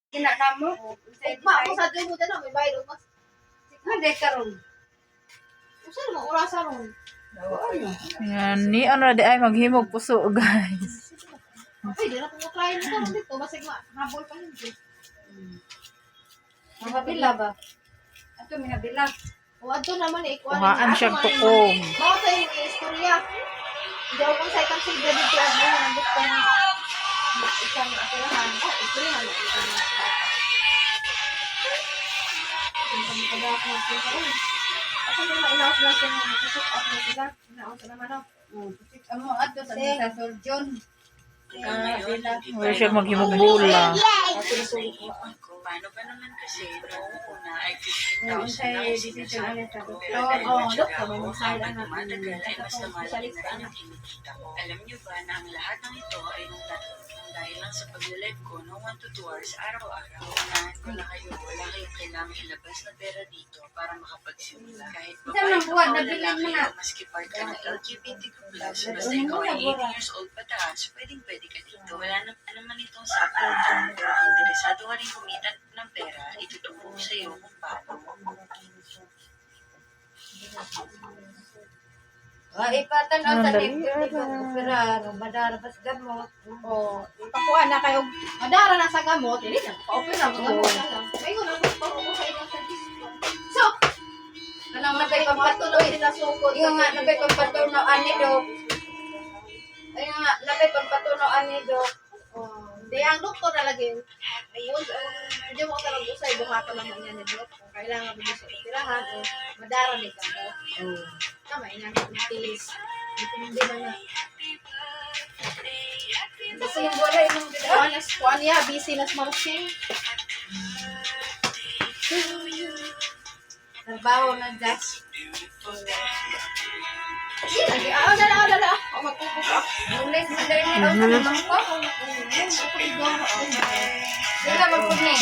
Kina na mo. Ugma ko sa dyan mo dyan, may bayad ugma. Hindi karon. Usa naman orasa ron. Yan, ni ano di ay maghimog puso, guys. Ay, di na kung try mo karon dito, basig habol pa yun. Mabila ba? Ato minabila. O adto naman ikuan. Kuhaan siya tukong. Mao sa yung istorya. Hindi ako kung sa ikang silga dito ano, nandito ko na isang atirahan. Istorya na ito na. Ang pagkakita ko karon. Ako nung inaos na siya ng pusok at na sila. Inaos naman ako. Amo ato sa surgeon. Wala siya maghimog bula. Paano ba naman kasi noong una ay 15,000 na decision ulit sa doktor. Oo, doktor, may masaya na. tumatagal ay mas lumalaki na ang kinikita ko. Alam niyo ba na ang lahat ng ito ay nung dahil lang sa pag-live ko ng 1 to 2 hours araw-araw. Unahan ko na kayo, wala kayong kailangang ilabas na pera dito para makapagsimula. Kahit Isang babae lang ka buwan, o nabilin lalaki mo na. o maski part ka ng LGBTQ+, basta ikaw ay 18 years old pataas, pwedeng-pwede ka dito. Wala naman itong sakot. Pero kung interesado ka rin kumita ng pera, ituturo ko sa iyo kung paano. Ipatan o Ang sa dali. opera, madara pas gamot. O, ipakuan na kayo. Madara na sa gamot, hindi na. Pa-opera mo gamot na lang. May ko na ko sa ilang service. So, Anong nabay pampatuloy? sila sukod. Yung nga nabay pampatuno ani do. Ayun nga nabay pampatuno ani do. Di ang doktor na lagi. Ayun, hindi mo talaga usay buhaton naman niya ni Dok. Kung kailangan mo sa operahan o madara ni ka mo. Tama ina tiis. Hindi na na. Kasi yung bola yung Kuan niya busy na sa marching. trabaho na gas. Lagi dala. O magkukup ka. Lunes madali na daw sa limang ko. Sila magpunin.